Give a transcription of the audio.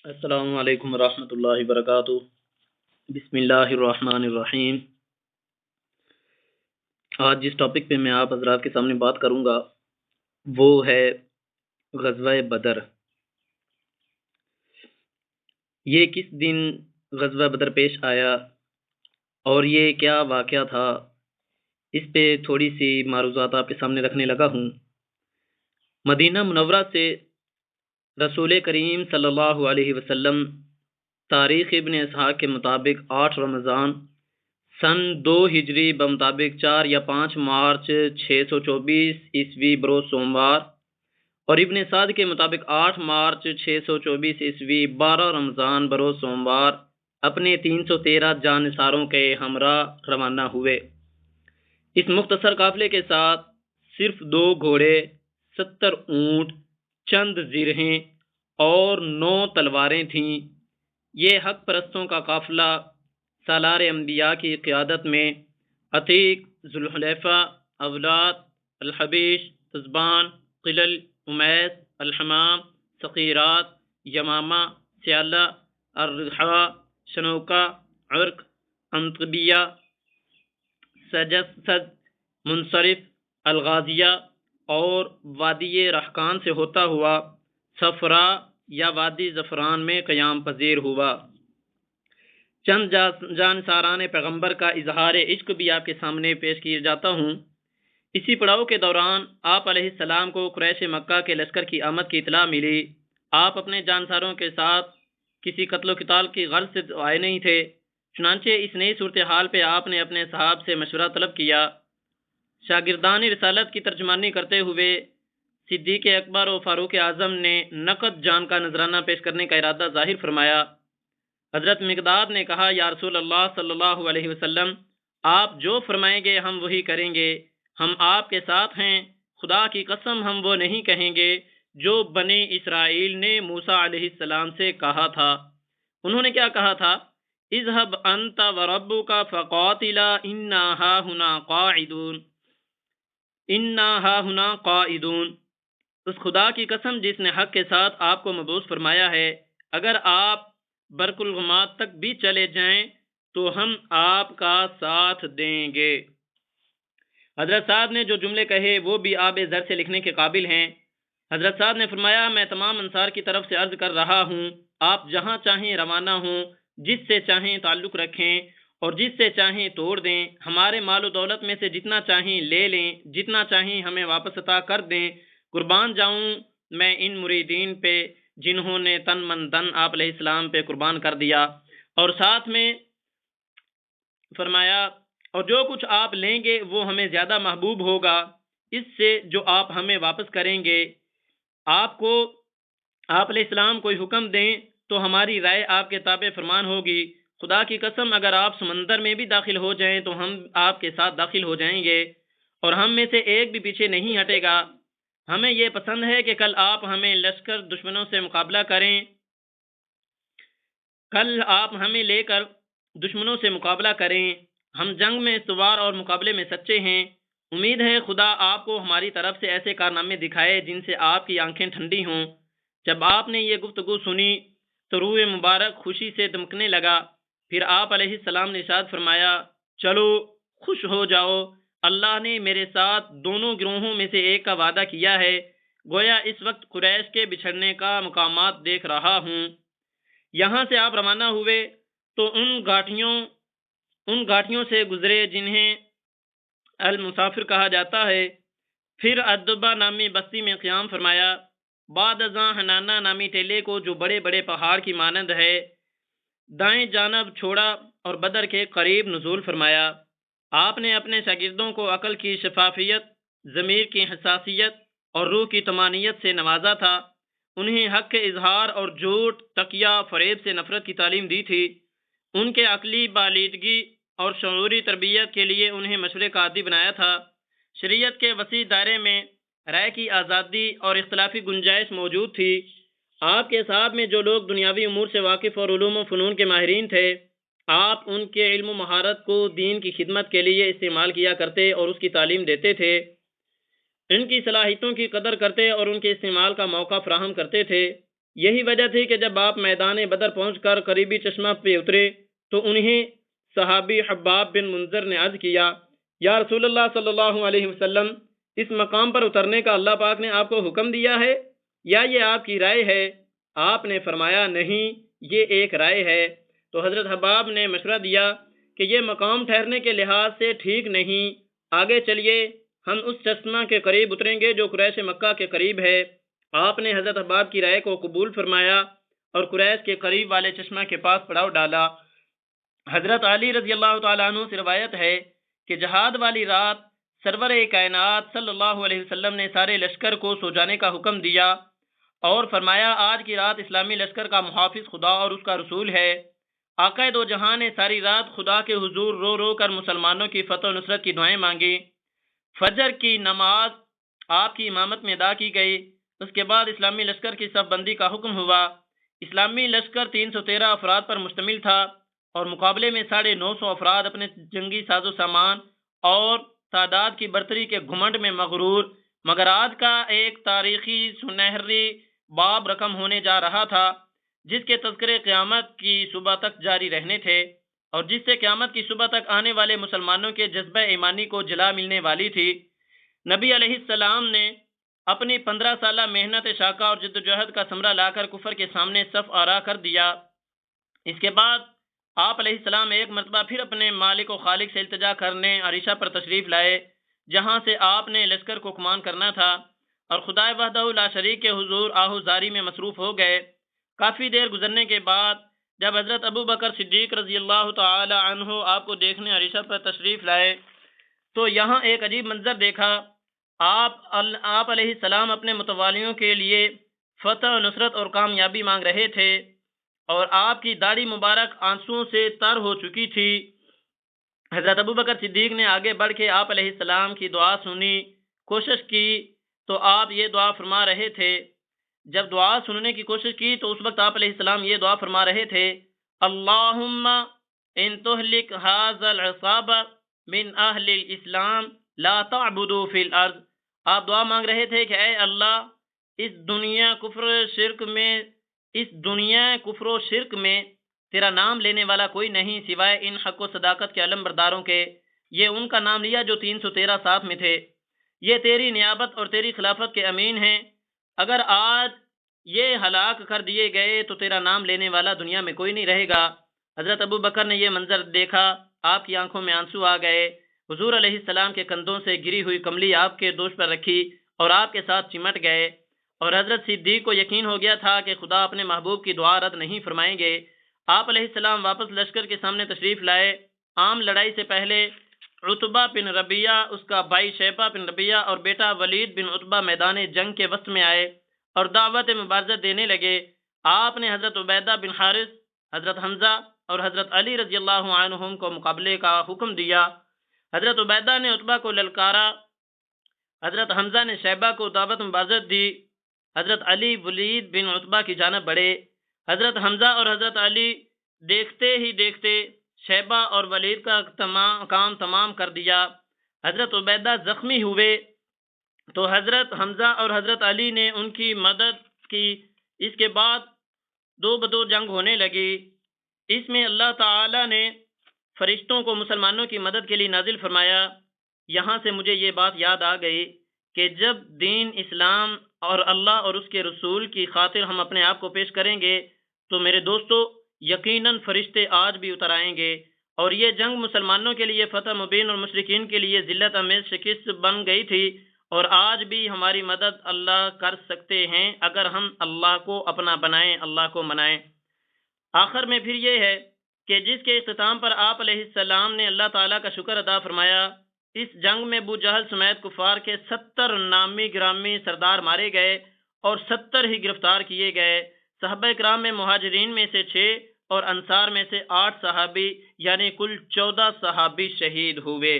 السلام علیکم ورحمۃ اللہ وبرکاتہ۔ بسم اللہ الرحمن الرحیم۔ آج جس ٹاپک پہ میں آپ حضرات کے سامنے بات کروں گا وہ ہے غزوہ بدر۔ یہ کس دن غزوہ بدر پیش آیا اور یہ کیا واقعہ تھا، اس پہ تھوڑی سی معروضات آپ کے سامنے رکھنے لگا ہوں۔ مدینہ منورہ سے رسول کریم صلی اللہ علیہ وسلم تاریخ ابن اسحاق کے مطابق 8 رمضان سن 2 ہجری بمطابق 4 یا 5 مارچ 624 عیسوی بروز سوموار، اور ابن سعد کے مطابق 8 مارچ 624 عیسوی 12 رمضان بروز سوموار اپنے 313 جانثاروں کے ہمراہ روانہ ہوئے۔ اس مختصر قافلے کے ساتھ صرف 2 گھوڑے، 70 اونٹ، چند زرہیں اور 9 تلواریں تھیں۔ یہ حق پرستوں کا قافلہ سالار انبیاء کی قیادت میں عتیق، ذوالحلیفہ، اولاد، الحبیش، تزبان، قلل، امیس، الحمام، سقیرات، یمامہ، سیالہ، الرحا، شنوکہ، عرق، انطبیہ، سجسد، منصرف، الغازیہ اور وادی رحکان سے ہوتا ہوا صفرا یا وادی زفران میں قیام پذیر ہوا۔ چند جانثاران پیغمبر کا اظہار عشق بھی آپ کے سامنے پیش کیے جاتا ہوں۔ اسی پڑاؤ کے دوران آپ علیہ السلام کو قریش مکہ کے لشکر کی آمد کی اطلاع ملی۔ آپ اپنے جانثاروں کے ساتھ کسی قتل و قتال کی غرض سے آئے نہیں تھے، چنانچہ اس نئی صورتحال پہ آپ نے اپنے صحاب سے مشورہ طلب کیا۔ شاگردان رسالت کی ترجمانی کرتے ہوئے صدیق اکبر و فاروق اعظم نے نقد جان کا نذرانہ پیش کرنے کا ارادہ ظاہر فرمایا۔ حضرت مقداد نے کہا، یا رسول اللہ صلی اللہ علیہ وسلم، آپ جو فرمائیں گے ہم وہی کریں گے، ہم آپ کے ساتھ ہیں، خدا کی قسم ہم وہ نہیں کہیں گے جو بنی اسرائیل نے موسیٰ علیہ السلام سے کہا تھا۔ انہوں نے کیا کہا تھا؟ اذهب انت وربك فقاتلا انا هاهنا قاعدون، انا هاهنا قاعدون۔ اس خدا کی قسم جس نے حق کے ساتھ آپ کو مبعوث فرمایا ہے، اگر آپ برق الغمات تک بھی چلے جائیں تو ہم آپ کا ساتھ دیں گے۔ حضرت سعد نے جو جملے کہے وہ بھی آب زر سے لکھنے کے قابل ہیں۔ حضرت سعد نے فرمایا، میں تمام انصار کی طرف سے عرض کر رہا ہوں، آپ جہاں چاہیں روانہ ہوں، جس سے چاہیں تعلق رکھیں اور جس سے چاہیں توڑ دیں، ہمارے مال و دولت میں سے جتنا چاہیں لے لیں، جتنا چاہیں ہمیں واپس عطا کر دیں۔ قربان جاؤں میں ان مریدین پہ جنہوں نے تن من دن آپ علیہ السلام پہ قربان کر دیا۔ اور ساتھ میں فرمایا، اور جو کچھ آپ لیں گے وہ ہمیں زیادہ محبوب ہوگا اس سے جو آپ ہمیں واپس کریں گے۔ آپ علیہ السلام کوئی حکم دیں تو ہماری رائے آپ کے تابع فرمان ہوگی۔ خدا کی قسم اگر آپ سمندر میں بھی داخل ہو جائیں تو ہم آپ کے ساتھ داخل ہو جائیں گے اور ہم میں سے ایک بھی پیچھے نہیں ہٹے گا۔ ہمیں یہ پسند ہے کہ کل آپ ہمیں لشکر دشمنوں سے مقابلہ کریں، کل آپ ہمیں لے کر دشمنوں سے مقابلہ کریں۔ ہم جنگ میں استوار اور مقابلے میں سچے ہیں۔ امید ہے خدا آپ کو ہماری طرف سے ایسے کارنامے دکھائے جن سے آپ کی آنکھیں ٹھنڈی ہوں۔ جب آپ نے یہ گفتگو سنی تو روح مبارک خوشی سے دمکنے لگا۔ پھر آپ علیہ السلام نے ارشاد فرمایا، چلو خوش ہو جاؤ، اللہ نے میرے ساتھ دونوں گروہوں میں سے ایک کا وعدہ کیا ہے، گویا اس وقت قریش کے بچھڑنے کا مقامات دیکھ رہا ہوں۔ یہاں سے آپ روانہ ہوئے تو ان گھاٹیوں سے گزرے جنہیں المسافر کہا جاتا ہے، پھر ادبا نامی بستی میں قیام فرمایا، بعد ازاں حنانہ نامی ٹیلے کو جو بڑے بڑے پہاڑ کی مانند ہے دائیں جانب چھوڑا اور بدر کے قریب نزول فرمایا۔ آپ نے اپنے شاگردوں کو عقل کی شفافیت، ضمیر کی حساسیت اور روح کی طمانینت سے نوازا تھا۔ انہیں حق کے اظہار اور جھوٹ، تقیہ، فریب سے نفرت کی تعلیم دی تھی۔ ان کے عقلی بالیدگی اور شعوری تربیت کے لیے انہیں مشورے کا عادی بنایا تھا۔ شریعت کے وسیع دائرے میں رائے کی آزادی اور اختلافی گنجائش موجود تھی۔ آپ کے ساتھ میں جو لوگ دنیاوی امور سے واقف اور علوم و فنون کے ماہرین تھے، آپ ان کے علم و مہارت کو دین کی خدمت کے لیے استعمال کیا کرتے اور اس کی تعلیم دیتے تھے۔ ان کی صلاحیتوں کی قدر کرتے اور ان کے استعمال کا موقع فراہم کرتے تھے۔ یہی وجہ تھی کہ جب آپ میدان بدر پہنچ کر قریبی چشمہ پہ اترے تو انہیں صحابی حباب بن منذر نے عرض کیا، یا رسول اللہ صلی اللہ علیہ وسلم، اس مقام پر اترنے کا اللہ پاک نے آپ کو حکم دیا ہے یا یہ آپ کی رائے ہے؟ آپ نے فرمایا، نہیں، یہ ایک رائے ہے۔ تو حضرت حباب نے مشورہ دیا کہ یہ مقام ٹھہرنے کے لحاظ سے ٹھیک نہیں، آگے چلیے، ہم اس چشمہ کے قریب اتریں گے جو قریش مکہ کے قریب ہے۔ آپ نے حضرت حباب کی رائے کو قبول فرمایا اور قریش کے قریب والے چشمہ کے پاس پڑاؤ ڈالا۔ حضرت علی رضی اللہ تعالیٰ عنہ سے روایت ہے کہ جہاد والی رات سرور کائنات صلی اللہ علیہ وسلم نے سارے لشکر کو سو جانے کا حکم دیا اور فرمایا، آج کی رات اسلامی لشکر کا محافظ خدا اور اس کا رسول ہے۔ آقا دو جہاں نے ساری رات خدا کے حضور رو رو کر مسلمانوں کی فتح و نصرت کی دعائیں مانگی۔ فجر کی نماز آپ کی امامت میں ادا کی گئی۔ اس کے بعد اسلامی لشکر کی صف بندی کا حکم ہوا۔ اسلامی لشکر 313 افراد پر مشتمل تھا اور مقابلے میں 950 افراد اپنے جنگی ساز و سامان اور تعداد کی برتری کے گھمنڈ میں مغرور، مگر آج کا ایک تاریخی سنہری باب رقم ہونے جا رہا تھا جس کے تذکرے قیامت کی صبح تک جاری رہنے تھے اور جس سے قیامت کی صبح تک آنے والے مسلمانوں کے جذبہ ایمانی کو جلا ملنے والی تھی۔ نبی علیہ السلام نے اپنی 15 سالہ محنت شاقہ اور جدوجہد کا ثمرہ لا کر کفر کے سامنے صف آرا کر دیا۔ اس کے بعد آپ علیہ السلام ایک مرتبہ پھر اپنے مالک و خالق سے التجا کرنے عریشہ پر تشریف لائے، جہاں سے آپ نے لشکر کو کمان کرنا تھا اور خدائے وحدہ لا شریک کے حضور آہوزاری میں مصروف ہو گئے۔ کافی دیر گزرنے کے بعد جب حضرت ابو بکر صدیق رضی اللہ تعالی عنہ آپ کو دیکھنے عریشہ پر تشریف لائے تو یہاں ایک عجیب منظر دیکھا۔ آپ علیہ السلام اپنے متوالیوں کے لیے فتح و نصرت اور کامیابی مانگ رہے تھے اور آپ کی داڑھی مبارک آنسوؤں سے تر ہو چکی تھی۔ حضرت ابو بکر صدیق نے آگے بڑھ کے آپ علیہ السلام کی دعا سنی، کوشش کی تو آپ یہ دعا فرما رہے تھے۔ جب دعا سننے کی کوشش کی تو اس وقت آپ علیہ السلام یہ دعا فرما رہے تھے، اللہم ان تہلک ھذا العصابہ من اہل الاسلام لا تعبدوا فی الارض۔ آپ دعا مانگ رہے تھے کہ اے اللہ، اس دنیا کفر و شرک میں تیرا نام لینے والا کوئی نہیں سوائے ان حق و صداقت کے علم برداروں کے۔ یہ ان کا نام لیا جو 313 ساتھ میں تھے۔ یہ تیری نیابت اور تیری خلافت کے امین ہیں۔ اگر آج یہ ہلاک کر دیے گئے تو تیرا نام لینے والا دنیا میں کوئی نہیں رہے گا۔ حضرت ابو بکر نے یہ منظر دیکھا، آپ کی آنکھوں میں آنسو آ گئے۔ حضور علیہ السلام کے کندھوں سے گری ہوئی کملی آپ کے دوش پر رکھی اور آپ کے ساتھ چمٹ گئے، اور حضرت صدیق کو یقین ہو گیا تھا کہ خدا اپنے محبوب کی دعا رد نہیں فرمائیں گے۔ آپ علیہ السلام واپس لشکر کے سامنے تشریف لائے۔ عام لڑائی سے پہلے عتبہ بن ربیعہ، اس کا بھائی شیبہ بن ربیعہ اور بیٹا ولید بن عتبہ میدان جنگ کے وسط میں آئے اور دعوت مبارزہ دینے لگے۔ آپ نے حضرت عبیدہ بن حارث، حضرت حمزہ اور حضرت علی رضی اللہ عنہم کو مقابلے کا حکم دیا۔ حضرت عبیدہ نے عتبہ کو للکارا، حضرت حمزہ نے شیبہ کو دعوت مبارزت دی۔ حضرت علی ولید بن عتبہ کی جانب بڑھے۔ حضرت حمزہ اور حضرت علی دیکھتے ہی دیکھتے شیبہ اور ولید کا کام تمام کر دیا۔ حضرت عبیدہ زخمی ہوئے تو حضرت حمزہ اور حضرت علی نے ان کی مدد کی۔ اس کے بعد دو بدو جنگ ہونے لگی۔ اس میں اللہ تعالی نے فرشتوں کو مسلمانوں کی مدد کے لیے نازل فرمایا۔ یہاں سے مجھے یہ بات یاد آ گئی کہ جب دین اسلام اور اللہ اور اس کے رسول کی خاطر ہم اپنے آپ کو پیش کریں گے تو میرے دوستو یقیناً فرشتے آج بھی اتر آئیں گے، اور یہ جنگ مسلمانوں کے لیے فتح مبین اور مشرکین کے لیے ذلت آمیز شکست بن گئی تھی، اور آج بھی ہماری مدد اللہ کر سکتے ہیں اگر ہم اللہ کو اپنا بنائیں، اللہ کو منائیں۔ آخر میں پھر یہ ہے کہ جس کے اختتام پر آپ علیہ السلام نے اللہ تعالیٰ کا شکر ادا فرمایا، اس جنگ میں ابو جہل سمیت کفار کے 70 نامی گرامی سردار مارے گئے اور 70 ہی گرفتار کیے گئے۔ صحابہ کرام میں مہاجرین میں سے 6 اور انصار میں سے 8 صحابی یعنی کل 14 صحابی شہید ہوئے۔